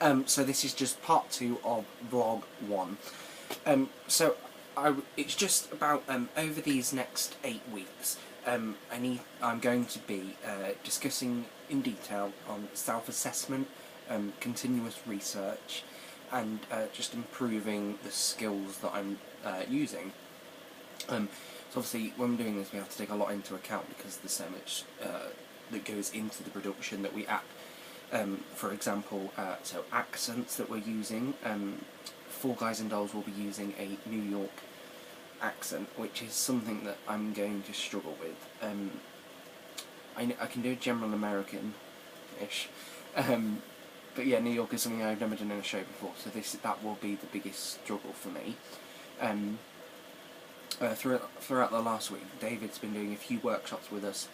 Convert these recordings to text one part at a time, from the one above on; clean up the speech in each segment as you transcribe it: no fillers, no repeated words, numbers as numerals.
So this is just part 2 of vlog 1. It's just about over these next 8 weeks. I'm going to be discussing in detail on self-assessment, continuous research, and just improving the skills that I'm using. So obviously, when we're doing this, we have to take a lot into account because there's so much that goes into the production that we add. For example, so accents that we're using. Four Guys and Dolls will be using a New York accent, which is something that I'm going to struggle with. I can do general American-ish, but yeah, New York is something I've never done in a show before, so that will be the biggest struggle for me. Throughout the last week, David's been doing a few workshops with us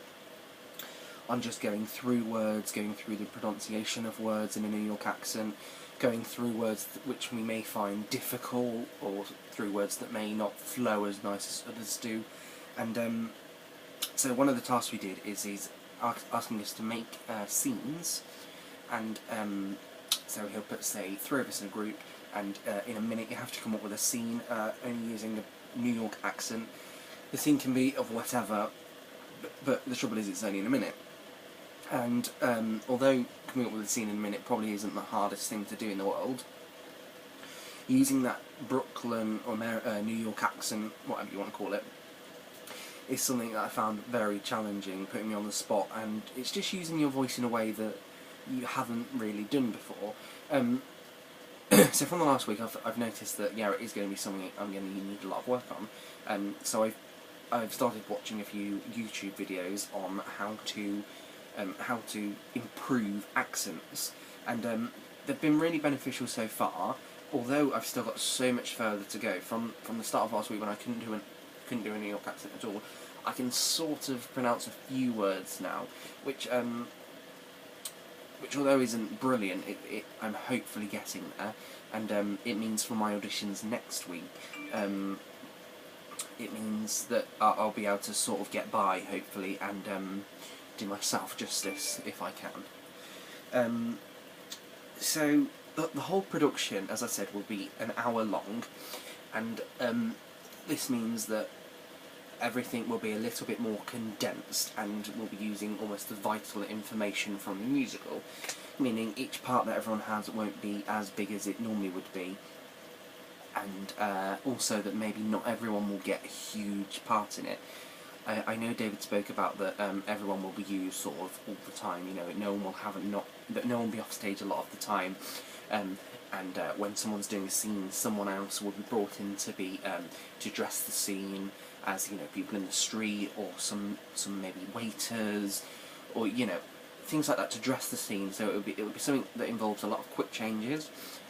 on just going through words, going through the pronunciation of words in a New York accent, going through words which we may find difficult, or through words that may not flow as nice as others do. And so one of the tasks we did is he's asking us to make scenes, and so he'll put, say, 3 of us in a group, and in a minute you have to come up with a scene only using the New York accent. The scene can be of whatever, but the trouble is it's only in a minute. And although coming up with a scene in a minute probably isn't the hardest thing to do in the world, using that Brooklyn or New York accent, whatever you want to call it, is something that I found very challenging, putting me on the spot, and it's just using your voice in a way that you haven't really done before. So from the last week I've noticed that, yeah, it is going to be something I'm going to need a lot of work on. So I've started watching a few YouTube videos on how to improve accents, and they've been really beneficial so far, although I've still got so much further to go. From the start of last week, when I couldn't do a New York accent at all, I can sort of pronounce a few words now, which although isn't brilliant, I'm hopefully getting there, and it means for my auditions next week, it means that I'll be able to sort of get by, hopefully, and do myself justice if I can. So the whole production, as I said, will be an hour long, and this means that everything will be a little bit more condensed, and we'll be using almost the vital information from the musical, meaning each part that everyone has won't be as big as it normally would be, and also that maybe not everyone will get a huge part in it. I know David spoke about that everyone will be used sort of all the time, you know, no one will be off stage a lot of the time, and when someone's doing a scene, someone else will be brought in to dress the scene, as, you know, people in the street, or some maybe waiters, or, you know, things like that, to dress the scene. So it would be something that involves a lot of quick changes,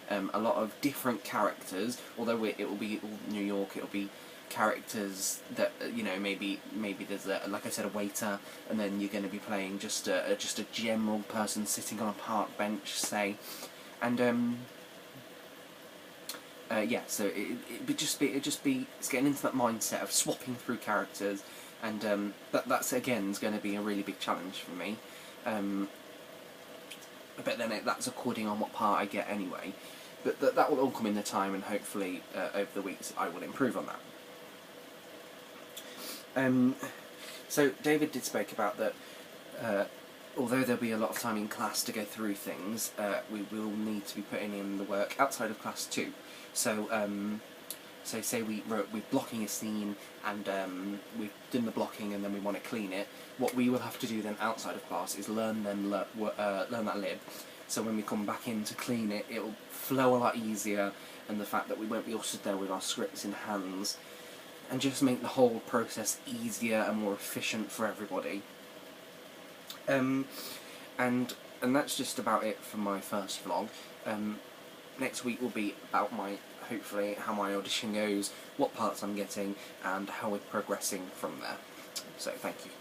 a lot of different characters. Although it will be all New York, it'll be characters that, you know, maybe there's like I said, a waiter, and then you're going to be playing just a general person sitting on a park bench, say, and yeah, so it'd just be it's getting into that mindset of swapping through characters, and that's again is going to be a really big challenge for me. But then that's according on what part I get anyway. But that will all come in the time, and hopefully over the weeks I will improve on that. So David did speak about that. Although there'll be a lot of time in class to go through things, we will need to be putting in the work outside of class too. So, so say we're blocking a scene, and we've done the blocking, and then we want to clean it. What we will have to do then outside of class is learn that lib. So when we come back in to clean it, it'll flow a lot easier, and the fact that we won't be all stood there with our scripts in hands, and just make the whole process easier and more efficient for everybody. And that's just about it for my first vlog. Next week will be about hopefully how my audition goes, what parts I'm getting, and how we're progressing from there. So thank you.